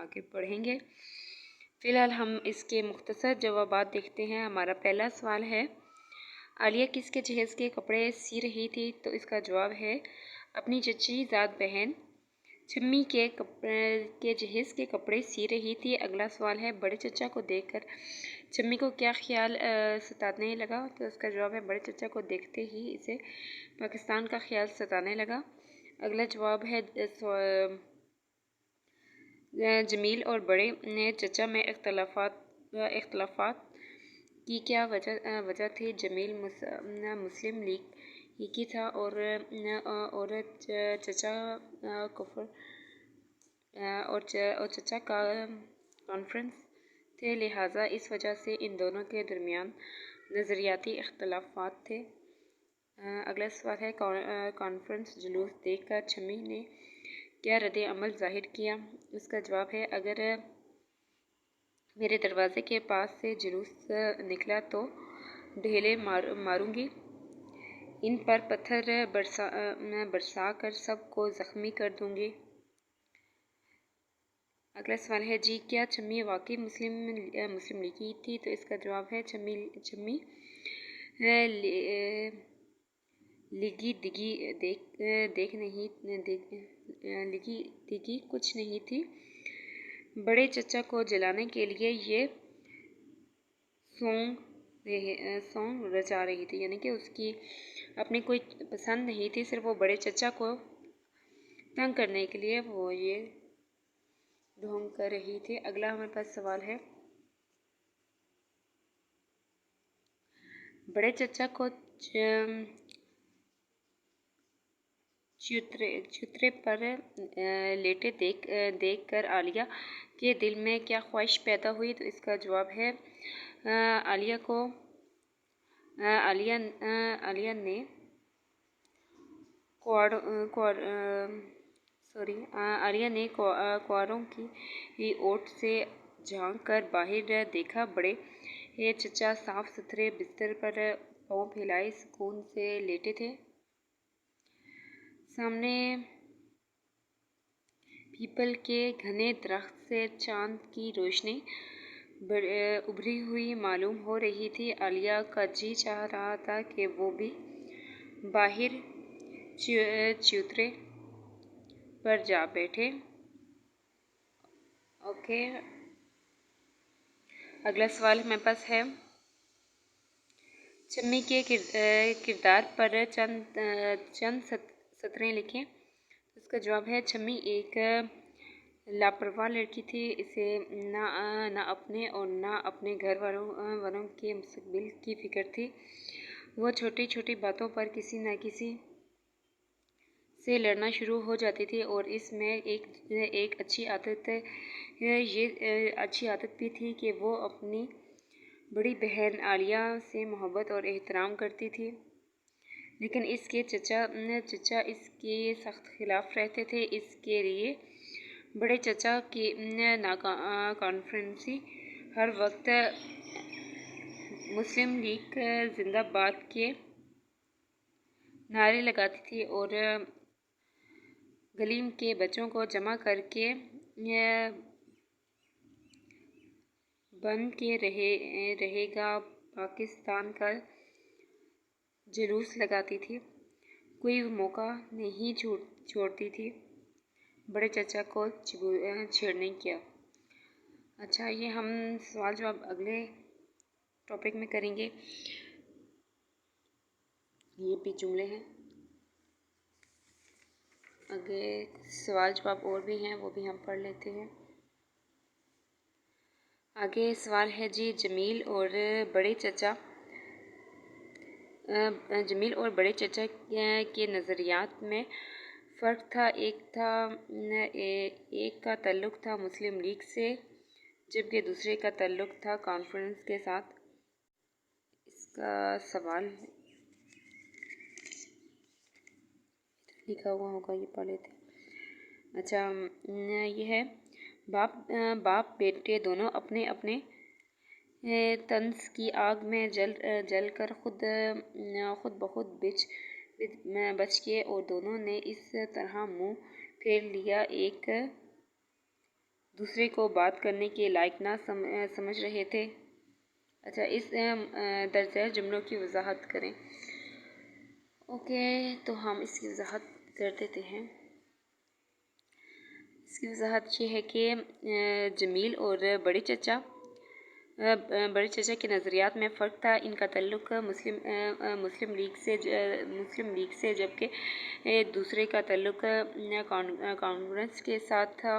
आगे बढ़ेंगे। फ़िलहाल हम इसके मुख्तसर जवाबात देखते हैं। हमारा पहला सवाल है, आलिया किसके जहेज़ के कपड़े सी रही थी? तो इसका जवाब है अपनी चची ज़ात बहन छम्मी के जहेज़ के कपड़े सी रही थी। अगला सवाल है, बड़े चचा को देखकर छम्मी को क्या ख्याल सताने लगा? तो इसका जवाब है बड़े चचा को देखते ही इसे पाकिस्तान का ख्याल सताने लगा। अगला जवाब है जमील और बड़े चचा में इख्तलाफात की क्या वजह थी? जमील मुस्लिम लीग की था और चचा कुफर और चचा का कॉन्फ्रेंस थे, लिहाजा इस वजह से इन दोनों के दरमियान नज़रियाती इख्तलाफात थे। अगला सवाल है, कॉन्फ्रेंस जुलूस देखकर छम्मी ने क्या रद्द अमल ज़ाहिर किया? इसका जवाब है अगर मेरे दरवाज़े के पास से जुलूस निकला तो ढेले मारूंगी, इन पर पत्थर बरसा कर सबको ज़ख्मी कर दूंगी। अगला सवाल है, जी क्या छम्मी वाकई मुस्लिम लीगी थी? तो इसका जवाब है छम्मी लिगी दिगी कुछ नहीं थी। बड़े चचा को जलाने के लिए ये सॉन्ग रचा रही थी, यानी कि उसकी अपनी कोई पसंद नहीं थी, सिर्फ वो बड़े चचा को तंग करने के लिए वो ये ढोंग कर रही थी। अगला हमारे पास सवाल है, बड़े चचा को चुतरे पर लेटे देख कर आलिया के दिल में क्या ख्वाहिश पैदा हुई? तो इसका जवाब है आलिया ने क्वारों की ओट से झांक कर बाहर देखा। बड़े चचा साफ सुथरे बिस्तर पर पाँव फैलाए सुकून से लेटे थे। सामने पीपल के घने दरख्त से चांद की रोशनी उभरी हुई मालूम हो रही थी। आलिया का जी चाह रहा था कि वो भी बाहर चौतरे पर जा बैठे। ओके, अगला सवाल मेरे पास है, छम्मी के किरदार पर चंद सतरें लिखें। इसका जवाब है छम्मी एक लापरवाह लड़की थी, इसे ना अपने और ना अपने घर वालों के मुस्तकबिल की फ़िक्र थी। वह छोटी छोटी बातों पर किसी न किसी से लड़ना शुरू हो जाती थी और इसमें एक अच्छी आदत भी थी कि वो अपनी बड़ी बहन आलिया से मोहब्बत और एहतराम करती थी, लेकिन इसके चचा इसके सख्त खिलाफ रहते थे। इसके लिए बड़े चचा की कॉन्फ्रेंसी हर वक्त मुस्लिम लीग जिंदाबाद के नारे लगाती थी और गलीम के बच्चों को जमा करके बन के रहेगा पाकिस्तान का जुलूस लगाती थी। कोई मौका नहीं छोड़ती थी बड़े चचा को छेड़ने की। अच्छा, ये हम सवाल जवाब अगले टॉपिक में करेंगे। ये भी जुमले हैं, आगे सवाल जवाब और भी हैं, वो भी हम पढ़ लेते हैं। आगे सवाल है, जी जमील और बड़े चचा के नज़रियात में फ़र्क था। एक का ताल्लुक़ था मुस्लिम लीग से, जबकि दूसरे का ताल्लुक़ था कॉन्फ्रेंस के साथ। इसका सवाल लिखा हुआ होगा, ये पढ़ लेते हैं। अच्छा, ये है, बाप बेटे दोनों अपने अपने तंज की आग में जल कर खुद बखुद बच गए और दोनों ने इस तरह मुंह फेर लिया एक दूसरे को बात करने के लायक ना समझ रहे थे। अच्छा, इस दर्ज जुमलों की वजाहत करें। ओके, तो हम इसकी वजाहत कर देते हैं। इसकी वजाहत ये है कि जमील और बड़े चचा के नज़रियात में फ़र्क था। इनका ताल्लुक़ मुस्लिम लीग से जबकि एक दूसरे का ताल्लुक़ कांग्रेस के साथ था।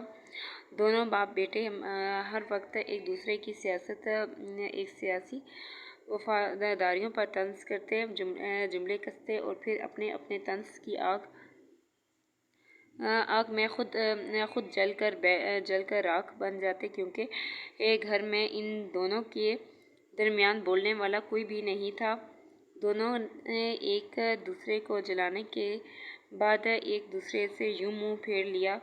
दोनों बाप बेटे हर वक्त एक दूसरे की सियासी वफादारियों पर तंज करते, जुमले कसते और फिर अपने अपने तंज की आग में खुद जलकर राख बन जाते, क्योंकि एक घर में इन दोनों के दरमियान बोलने वाला कोई भी नहीं था। दोनों ने एक दूसरे को जलाने के बाद एक दूसरे से यूं मुंह फेर लिया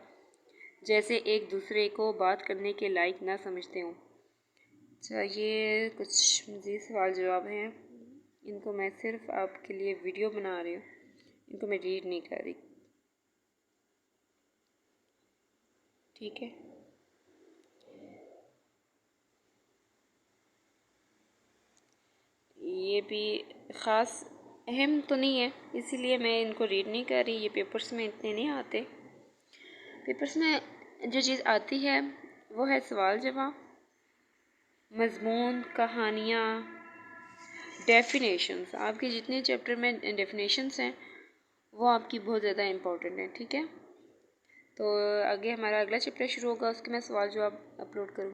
जैसे एक दूसरे को बात करने के लायक ना समझते हों। अच्छा, ये कुछ मज़ीद सवाल जवाब हैं। इनको मैं सिर्फ आपके लिए वीडियो बना रही हूँ, इनको मैं रीड नहीं कर रही। ठीक है, ये भी ख़ास अहम तो नहीं है, इसीलिए मैं इनको रीड नहीं कर रही। ये पेपर्स में इतने नहीं आते। पेपर्स में जो चीज़ आती है वो है सवाल जवाब, मज़मून, कहानियाँ, डेफिनेशंस। आपके जितने चैप्टर में डेफिनेशंस हैं वो आपकी बहुत ज़्यादा इम्पोर्टेंट है। ठीक है, तो आगे हमारा अगला चैप्टर शुरू होगा, उसके मैं सवाल जवाब अपलोड करूँगी।